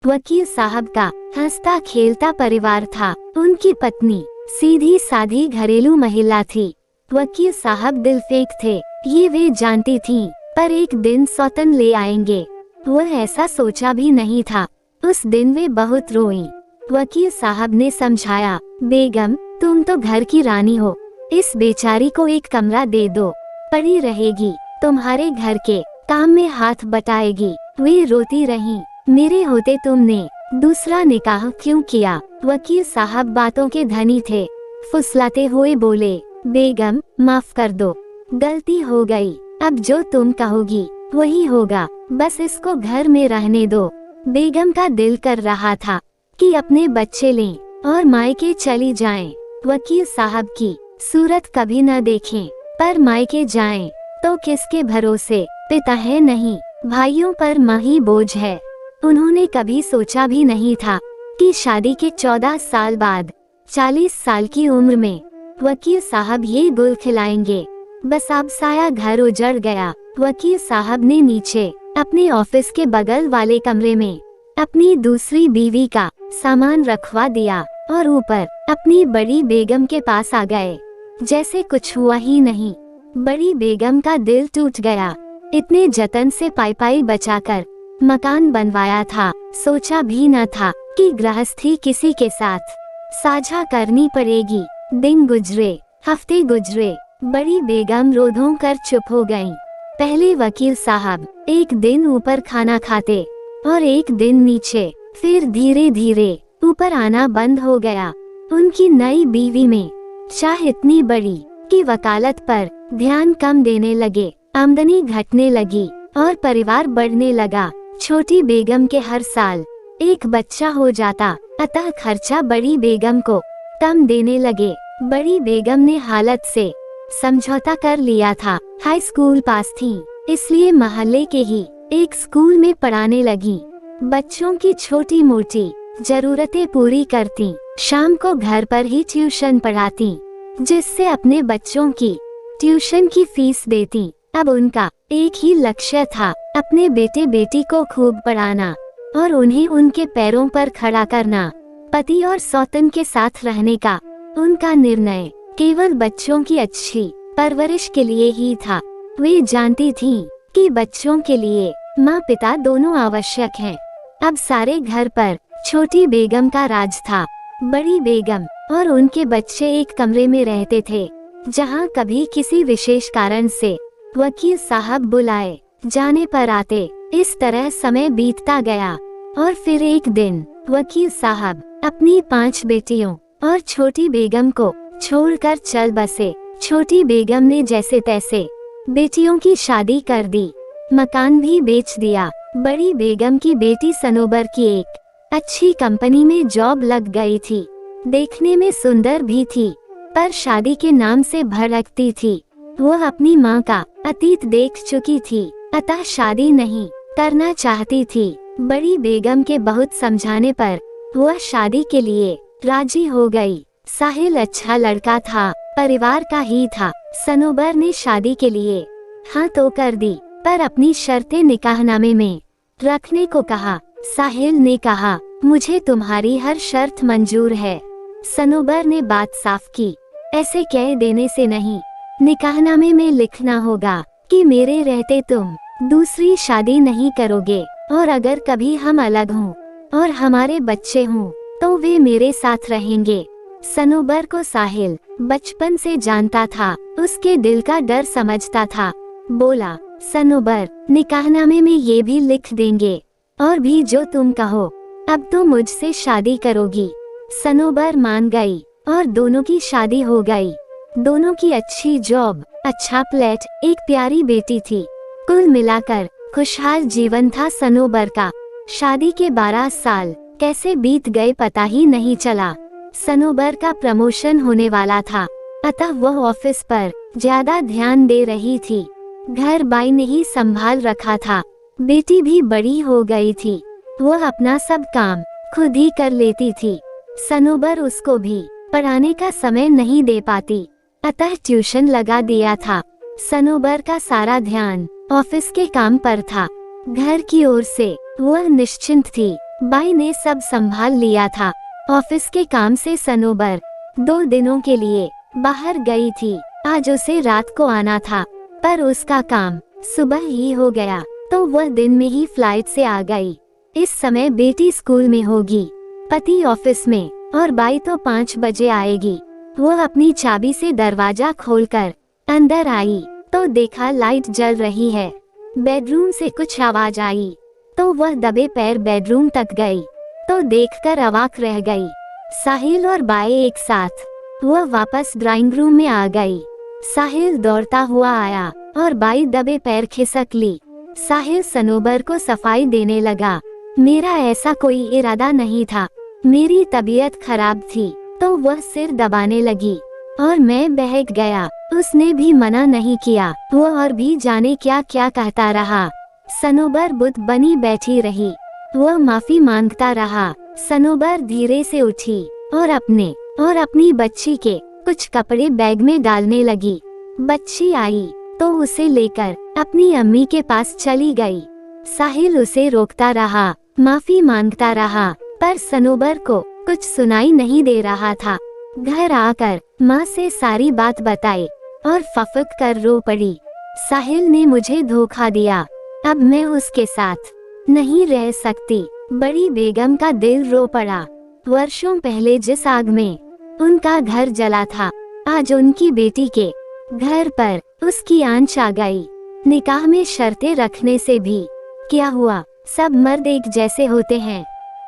वकील साहब का हंसता खेलता परिवार था। उनकी पत्नी सीधी साधी घरेलू महिला थी। वकील साहब दिलफेक थे, ये वे जानती थीं, पर एक दिन सौतन ले आएंगे, वह ऐसा सोचा भी नहीं था। उस दिन वे बहुत रोईं। वकील साहब ने समझाया, बेगम तुम तो घर की रानी हो, इस बेचारी को एक कमरा दे दो, पड़ी रहेगी, तुम्हारे घर के काम में हाथ बटाएगी। वे रोती रहीं, मेरे होते तुमने दूसरा निकाह क्यों किया? वकील साहब बातों के धनी थे। फुसलाते हुए बोले, बेगम माफ कर दो, गलती हो गई, अब जो तुम कहोगी वही होगा, बस इसको घर में रहने दो। बेगम का दिल कर रहा था कि अपने बच्चे लें और मायके चली जाएं। वकील साहब की सूरत कभी न देखें, पर मायके जाएं तो किसके भरोसे? पिता है नहीं, भाइयों पर माँ ही बोझ है। उन्होंने कभी सोचा भी नहीं था कि शादी के 14 साल बाद 40 साल की उम्र में वकील साहब ये गुल खिलाएंगे। बस अब साया घर उजड़ गया। वकील साहब ने नीचे अपने ऑफिस के बगल वाले कमरे में अपनी दूसरी बीवी का सामान रखवा दिया और ऊपर अपनी बड़ी बेगम के पास आ गए, जैसे कुछ हुआ ही नहीं। बड़ी बेगम का दिल टूट गया। इतने जतन से पाई बचाकर मकान बनवाया था, सोचा भी न था कि गृहस्थी किसी के साथ साझा करनी पड़ेगी। दिन गुजरे, हफ्ते गुजरे, बड़ी बेगम रो कर चुप हो गईं। पहले वकील साहब एक दिन ऊपर खाना खाते और एक दिन नीचे, फिर धीरे धीरे ऊपर आना बंद हो गया। उनकी नई बीवी में चाह इतनी बड़ी कि वकालत पर ध्यान कम देने लगे, आमदनी घटने लगी और परिवार बढ़ने लगा। छोटी बेगम के हर साल एक बच्चा हो जाता, अतः खर्चा बड़ी बेगम को कम देने लगे। बड़ी बेगम ने हालत से समझौता कर लिया था। हाई स्कूल पास थी, इसलिए मोहल्ले के ही एक स्कूल में पढ़ाने लगी। बच्चों की छोटी मोटी जरूरतें पूरी करती, शाम को घर पर ही ट्यूशन पढ़ाती, जिससे अपने बच्चों की ट्यूशन की फीस देती। अब उनका एक ही लक्ष्य था, अपने बेटे बेटी को खूब पढ़ाना और उन्हें उनके पैरों पर खड़ा करना। पति और सौतन के साथ रहने का उनका निर्णय केवल बच्चों की अच्छी परवरिश के लिए ही था। वे जानती थीं कि बच्चों के लिए माँ पिता दोनों आवश्यक हैं। अब सारे घर पर छोटी बेगम का राज था। बड़ी बेगम और उनके बच्चे एक कमरे में रहते थे, जहाँ कभी किसी विशेष कारण से वकील साहब बुलाए जाने पर आते। इस तरह समय बीतता गया और फिर एक दिन वकील साहब अपनी 5 बेटियों और छोटी बेगम को छोड़कर चल बसे। छोटी बेगम ने जैसे तैसे बेटियों की शादी कर दी, मकान भी बेच दिया। बड़ी बेगम की बेटी सनोबर की एक अच्छी कंपनी में जॉब लग गई थी। देखने में सुंदर भी थी, पर शादी के नाम से भड़कती थी। वह अपनी माँ का अतीत देख चुकी थी, अतः शादी नहीं करना चाहती थी। बड़ी बेगम के बहुत समझाने पर वह शादी के लिए राजी हो गई। साहिल अच्छा लड़का था, परिवार का ही था। सनोबर ने शादी के लिए हाँ तो कर दी, पर अपनी शर्तें निकाहनामे में रखने को कहा। साहिल ने कहा, मुझे तुम्हारी हर शर्त मंजूर है। सनोबर ने बात साफ की, ऐसे कह देने से नहीं, निकाहनामे में लिखना होगा कि मेरे रहते तुम दूसरी शादी नहीं करोगे, और अगर कभी हम अलग हों और हमारे बच्चे हों तो वे मेरे साथ रहेंगे। सनोबर को साहिल बचपन से जानता था, उसके दिल का डर समझता था। बोला, सनोबर निकाहनामे में ये भी लिख देंगे, और भी जो तुम कहो, अब तो मुझसे शादी करोगी। सनोबर मान गई और दोनों की शादी हो गई। दोनों की अच्छी जॉब, अच्छा फ्लैट, एक प्यारी बेटी थी। कुल मिलाकर खुशहाल जीवन था सनोबर का। शादी के 12 साल कैसे बीत गए पता ही नहीं चला। सनोबर का प्रमोशन होने वाला था, अतः वह ऑफिस पर ज्यादा ध्यान दे रही थी। घर बाई ने ही संभाल रखा था। बेटी भी बड़ी हो गई थी, वह अपना सब काम खुद ही कर लेती थी। सनोबर उसको भी पढ़ाने का समय नहीं दे पाती, अतः ट्यूशन लगा दिया था। सनोबर का सारा ध्यान ऑफिस के काम पर था। घर की ओर से वह निश्चिंत थी, बाई ने सब संभाल लिया था। ऑफिस के काम से सनोबर 2 दिनों के लिए बाहर गई थी। आज उसे रात को आना था, पर उसका काम सुबह ही हो गया, तो वह दिन में ही फ्लाइट से आ गई। इस समय बेटी स्कूल में होगी, पति ऑफिस में, और बाई तो 5 बजे आएगी। वह अपनी चाबी से दरवाजा खोलकर अंदर आई तो देखा लाइट जल रही है। बेडरूम से कुछ आवाज आई तो वह दबे पैर बेडरूम तक गई तो देखकर अवाक रह गई। साहिल और बाई एक साथ। वह वापस ड्राइंग रूम में आ गई। साहिल दौड़ता हुआ आया और बाई दबे पैर खिसक ली। साहिल सनोबर को सफाई देने लगा। मेरा ऐसा कोई इरादा नहीं था, मेरी तबीयत खराब थी, तो वह सिर दबाने लगी और मैं बहक गया। उसने भी मना नहीं किया, वह और भी जाने क्या क्या कहता रहा। सनोबर बुत बनी बैठी रही। वह माफी मांगता रहा। सनोबर धीरे से उठी और अपनी बच्ची के कुछ कपड़े बैग में डालने लगी। बच्ची आई तो उसे लेकर अपनी अम्मी के पास चली गई। साहिल उसे रोकता रहा, माफी मांगता रहा, पर सनोबर को कुछ सुनाई नहीं दे रहा था। घर आकर माँ से सारी बात बताई और फफक कर रो पड़ी। साहिल ने मुझे धोखा दिया, अब मैं उसके साथ नहीं रह सकती। बड़ी बेगम का दिल रो पड़ा। वर्षों पहले जिस आग में उनका घर जला था, आज उनकी बेटी के घर पर उसकी आंच आ गई। निकाह में शर्तें रखने से भी क्या हुआ, सब मर्द एक जैसे होते हैं।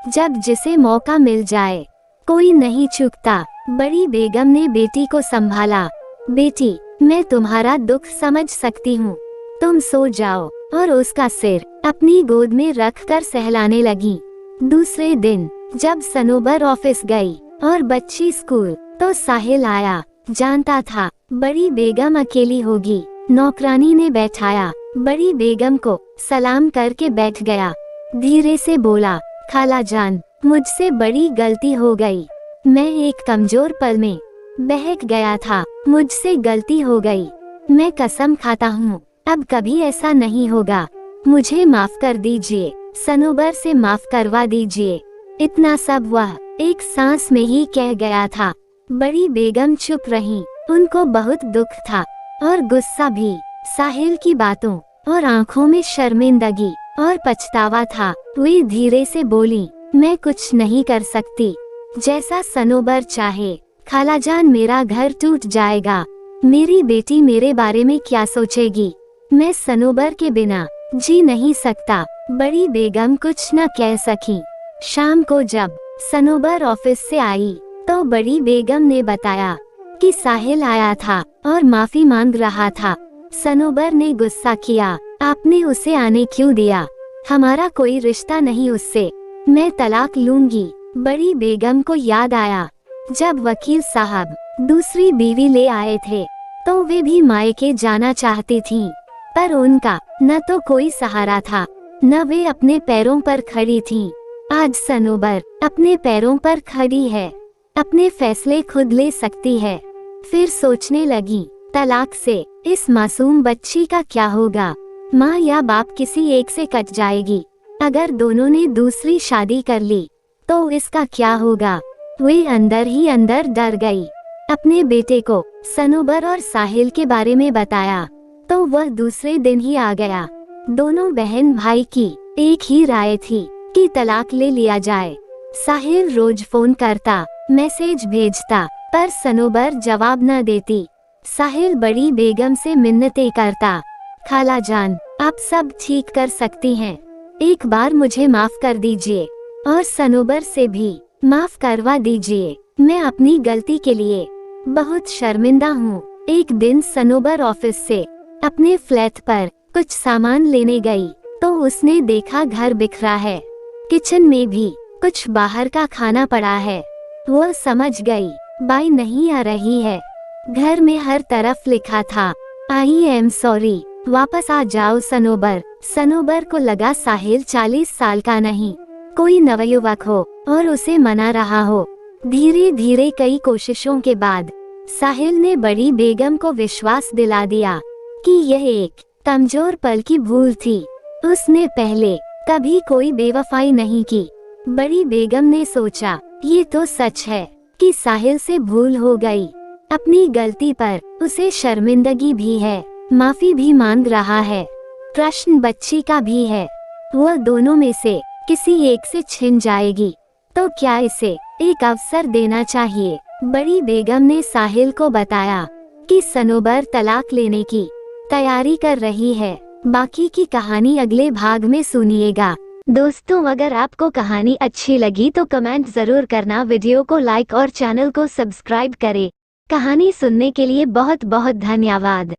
जब जिसे मौका मिल जाए कोई नहीं चूकता। बड़ी बेगम ने बेटी को संभाला। बेटी, मैं तुम्हारा दुख समझ सकती हूँ, तुम सो जाओ, और उसका सिर अपनी गोद में रखकर सहलाने लगी। दूसरे दिन जब सनोबर ऑफिस गई और बच्ची स्कूल, तो साहिल आया। जानता था बड़ी बेगम अकेली होगी। नौकरानी ने बैठाया। बड़ी बेगम को सलाम करके बैठ गया। धीरे से बोला, खाला जान, मुझसे बड़ी गलती हो गई। मैं एक कमजोर पल में बहक गया था, मुझसे गलती हो गई। मैं कसम खाता हूँ अब कभी ऐसा नहीं होगा। मुझे माफ कर दीजिए, सनोबर से माफ करवा दीजिए। इतना सब वह एक सांस में ही कह गया था। बड़ी बेगम चुप रहीं। उनको बहुत दुख था और गुस्सा भी। साहिल की बातों और आंखों में शर्मिंदगी और पछतावा था। वे धीरे से बोली, मैं कुछ नहीं कर सकती, जैसा सनोबर चाहे। खालाजान, मेरा घर टूट जाएगा। मेरी बेटी मेरे बारे में क्या सोचेगी? मैं सनोबर के बिना जी नहीं सकता। बड़ी बेगम कुछ न कह सकी। शाम को जब सनोबर ऑफिस से आई तो बड़ी बेगम ने बताया कि साहिल आया था और माफी मांग रहा था। सनोबर ने गुस्सा किया, आपने उसे आने क्यों दिया? हमारा कोई रिश्ता नहीं उससे, मैं तलाक लूंगी। बड़ी बेगम को याद आया जब वकील साहब दूसरी बीवी ले आए थे तो वे भी मायके जाना चाहती थीं, पर उनका न तो कोई सहारा था, न वे अपने पैरों पर खड़ी थीं। आज सनोबर अपने पैरों पर खड़ी है, अपने फैसले खुद ले सकती है। फिर सोचने लगी, तलाक से इस मासूम बच्ची का क्या होगा? माँ या बाप किसी एक से कट जाएगी। अगर दोनों ने दूसरी शादी कर ली तो इसका क्या होगा? वे अंदर ही अंदर डर गई। अपने बेटे को सनोबर और साहिल के बारे में बताया तो वह दूसरे दिन ही आ गया। दोनों बहन भाई की एक ही राय थी कि तलाक ले लिया जाए। साहिल रोज फोन करता, मैसेज भेजता, पर सनोबर जवाब न देती। साहिल बड़ी बेगम से मिन्नतें करता, खाला जान, आप सब ठीक कर सकती हैं, एक बार मुझे माफ कर दीजिए और सनोबर से भी माफ करवा दीजिए। मैं अपनी गलती के लिए बहुत शर्मिंदा हूँ। एक दिन सनोबर ऑफिस से अपने फ्लैट पर कुछ सामान लेने गई तो उसने देखा घर बिखरा है, किचन में भी कुछ बाहर का खाना पड़ा है। वह समझ गई बाई नहीं आ रही है। घर में हर तरफ लिखा था, आई एम सॉरी, वापस आ जाओ सनोबर। सनोबर को लगा साहिल 40 साल का नहीं, कोई नवयुवक हो और उसे मना रहा हो। धीरे धीरे कई कोशिशों के बाद साहिल ने बड़ी बेगम को विश्वास दिला दिया कि यह एक कमजोर पल की भूल थी। उसने पहले कभी कोई बेवफाई नहीं की। बड़ी बेगम ने सोचा, ये तो सच है कि साहिल से भूल हो गई। अपनी गलती पर उसे शर्मिंदगी भी है, माफी भी मांग रहा है। प्रश्न बच्ची का भी है, वह दोनों में से किसी एक से छिन जाएगी तो क्या इसे एक अवसर देना चाहिए। बड़ी बेगम ने साहिल को बताया कि सनोबर तलाक लेने की तैयारी कर रही है। बाकी की कहानी अगले भाग में सुनिएगा। दोस्तों, अगर आपको कहानी अच्छी लगी तो कमेंट जरूर करना, वीडियो को लाइक और चैनल को सब्सक्राइब करें। कहानी सुनने के लिए बहुत बहुत धन्यवाद।